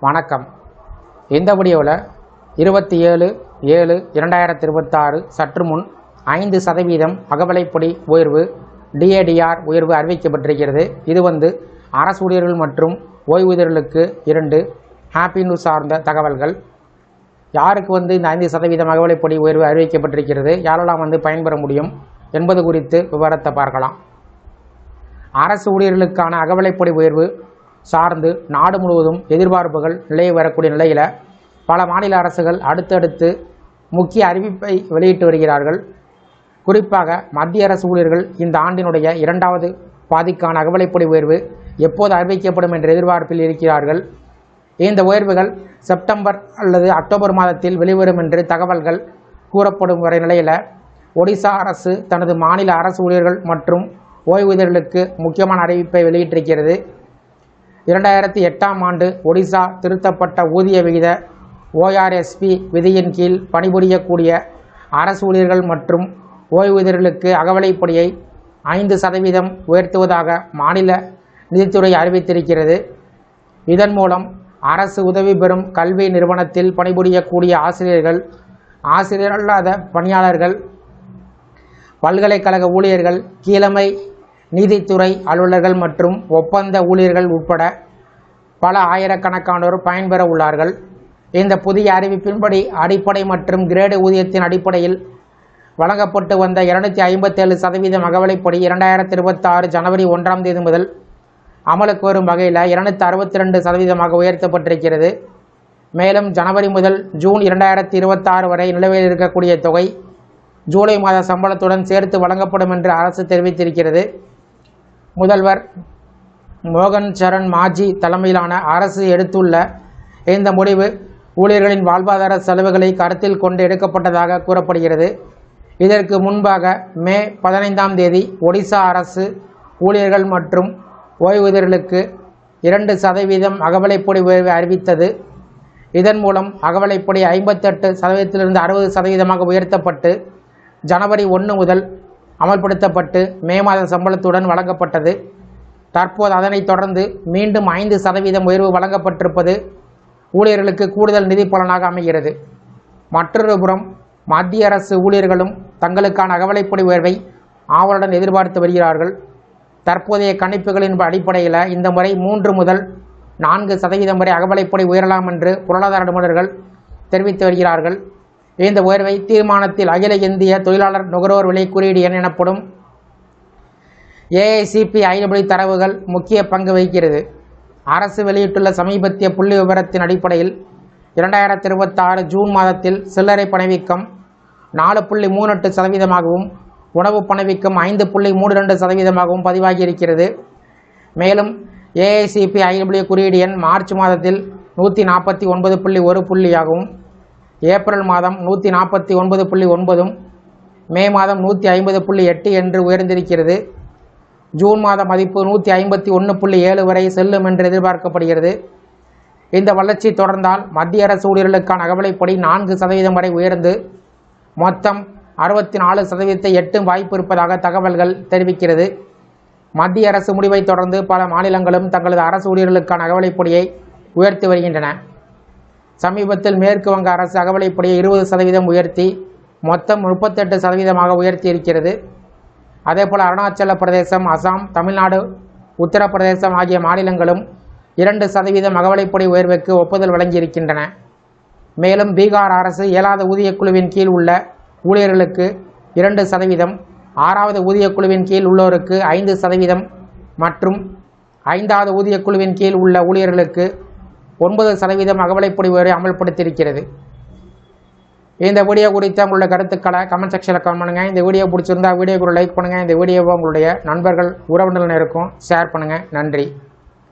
வணக்கம். இந்த வீடியோவில் 27/7/2026 சற்று முன் 5% அகவிலைப்படி உயர்வு டிஏடிஆர் உயர்வு அறிவிக்கப்பட்டிருக்கிறது. இது அரசு ஊழியர்கள் மற்றும் ஓய்வூதியர்களுக்கு 2 ஹாப்பி நியூஸ் சார்ந்த தகவல்கள். யாருக்கு இந்த 5% அகவிலைப்படி உயர்வு அறிவிக்கப்பட்டிருக்கிறது, யாரெல்லாம் பயன்பெற முடியும் என்பது குறித்து விவரத்தை பார்க்கலாம். அரசு ஊழியர்களுக்கான அகவிலைப்படி உயர்வு சார்ந்து நாடு முழுவதும் எதிர்பார்ப்புகள் நிலவி வரக்கூடிய நிலையில் பல மாநில அரசுகள் அடுத்தடுத்து முக்கிய அறிவிப்பை வெளியிட்டு வருகிறார்கள். குறிப்பாக மத்திய அரசு ஊழியர்கள் இந்த ஆண்டினுடைய 2வது பாதிக்கான அகவிலைப்படி உயர்வு எப்போது அறிவிக்கப்படும் என்ற எதிர்பார்ப்பில் இருக்கிறார்கள். இந்த உயர்வுகள் செப்டம்பர் அல்லது அக்டோபர் மாதத்தில் வெளிவரும் என்று தகவல்கள் கூறப்படும் வரை நிலையில் ஒடிசா அரசு தனது மாநில அரசு ஊழியர்கள் மற்றும் ஓய்வூதியர்களுக்கு முக்கியமான அறிவிப்பை வெளியிட்டிருக்கிறது. 2008ஆம் ஆண்டு ஒடிசா திருத்தப்பட்ட ஊதிய விகித ORSP விதியின் கீழ் பணிபுரியக்கூடிய அரசு ஊழியர்கள் மற்றும் ஓய்வூதியர்களுக்கு அகவிலைப்படியை 5% உயர்த்துவதாக மாநில நிதித்துறை அறிவித்திருக்கிறது. இதன் மூலம் அரசு உதவி பெறும் கல்வி நிறுவனத்தில் பணிபுரியக்கூடிய ஆசிரியர்கள், ஆசிரியர் அல்லாத பணியாளர்கள், பல்கலைக்கழக ஊழியர்கள், கீழமை நீதித்துறை அலுவலர்கள் மற்றும் ஒப்பந்த ஊழியர்கள் உட்பட பல ஆயிரக்கணக்கானோர் பயன்பெற உள்ளார்கள். இந்த புதிய அறிவிப்பின்படி அடிப்படை மற்றும் கிரேடு ஊதியத்தின் அடிப்படையில் வழங்கப்பட்டு வந்த 257% அகவிலைப்படி 2026 ஜனவரி 1ஆம் தேதி முதல் அமலுக்கு வரும் வகையில் 262% உயர்த்தப்பட்டிருக்கிறது. மேலும் ஜனவரி முதல் ஜூன் 2026 வரை நிலுவையில் இருக்கக்கூடிய தொகை ஜூலை மாத சம்பளத்துடன் சேர்த்து வழங்கப்படும் என்று அரசு தெரிவித்திருக்கிறது. முதல்வர் மோகன் சரண் மாஜி தலைமையிலான அரசு எடுத்துள்ள இந்த முடிவு ஊழியர்களின் வாழ்வாதார செலவுகளை கருத்தில் கொண்டு எடுக்கப்பட்டதாக கூறப்படுகிறது. இதற்கு முன்பாக மே 15ஆம் தேதி ஒடிசா அரசு ஊழியர்கள் மற்றும் ஓய்வூதியர்களுக்கு 2% அகவிலைப்படி உயர்வை அறிவித்தது. இதன் மூலம் அகவிலைப்படி 58%லிருந்து 60% உயர்த்தப்பட்டு ஜனவரி 1 முதல் அமல்படுத்தப்பட்டு மே மாத சம்பளத்துடன் வழங்கப்பட்டது. தற்போது அதனைத் தொடர்ந்து மீண்டும் 5% உயர்வு வழங்கப்பட்டிருப்பது ஊழியர்களுக்கு கூடுதல் நிதி பலனாக அமைகிறது. மற்றொரு புறம் மத்திய அரசு ஊழியர்களும் தங்களுக்கான அகவிலைப்படி உயர்வை ஆவலுடன் எதிர்பார்த்து வருகிறார்கள். தற்போதைய கணிப்புகளின் அடிப்படையில் இந்த முறை 3 முதல் 4% வரை அகவிலைப்படி உயரலாம் என்று பொருளாதார நிபுணர்கள் தெரிவித்து வருகிறார்கள். இந்த உயர்வை தீர்மானத்தில் அகில இந்திய தொழிலாளர் நுகர்வோர் விலை குறியீடு எண் எனப்படும் AICPI தரவுகள் முக்கிய பங்கு வகிக்கிறது. அரசு வெளியிட்டுள்ள சமீபத்திய புள்ளி விவரத்தின் அடிப்படையில் 2026 ஜூன் மாதத்தில் சில்லறை பணவீக்கம் 4.38%, உணவு பணவீக்கம் 5.32%, பதிவாகியிருக்கிறது. மேலும் AICPI குறியீடு எண் மார்ச் மாதத்தில் 149.1 புள்ளியாகவும், ஏப்ரல் மாதம் 149.9, மே மாதம் 150.8 என்று உயர்ந்திருக்கிறது. ஜூன் மாத மதிப்பு 151.7 வரை செல்லும் என்று எதிர்பார்க்கப்படுகிறது. இந்த வளர்ச்சி தொடர்ந்தால் மத்திய அரசு ஊழியர்களுக்கான அகவிலைப்படி 4% வரை உயர்ந்து மொத்தம் 64% எட்டும் வாய்ப்பு இருப்பதாக தகவல்கள் தெரிவிக்கிறது. மத்திய அரசு முடிவை தொடர்ந்து பல மாநிலங்களும் தங்களது அரசு ஊழியர்களுக்கான அகவிலைப்படியை உயர்த்தி வருகின்றன. சமீபத்தில் மேற்கு வங்க அரசு அகவிலைப்படியை 20% உயர்த்தி மொத்தம் 38% உயர்த்தி இருக்கிறது. அதேபோல் அருணாச்சல பிரதேசம், அசாம், தமிழ்நாடு, உத்தரப்பிரதேசம் ஆகிய மாநிலங்களும் 2% அகவிலைப்படி உயர்வுக்கு ஒப்புதல் வழங்கியிருக்கின்றன. மேலும் பீகார் அரசு 7வது ஊதியக்குழுவின் கீழ் உள்ள ஊழியர்களுக்கு 2%, 6வது ஊதியக்குழுவின் கீழ் உள்ளோருக்கு 5% மற்றும் 5வது ஊதியக்குழுவின் கீழ் உள்ள ஊழியர்களுக்கு 9% அகவிலைப்படி உயர்வை அமல்படுத்தியிருக்கிறது. இந்த வீடியோ குறித்த உங்களுடைய கருத்துக்களை கமெண்ட் செக்ஷனில் கமெண்ட் பண்ணுங்கள். இந்த வீடியோ பிடிச்சிருந்தா வீடியோக்கு லைக் பண்ணுங்கள். இந்த வீடியோவை உங்களுடைய நண்பர்கள், உறவினர்களுக்கும் ஷேர் பண்ணுங்கள். நன்றி.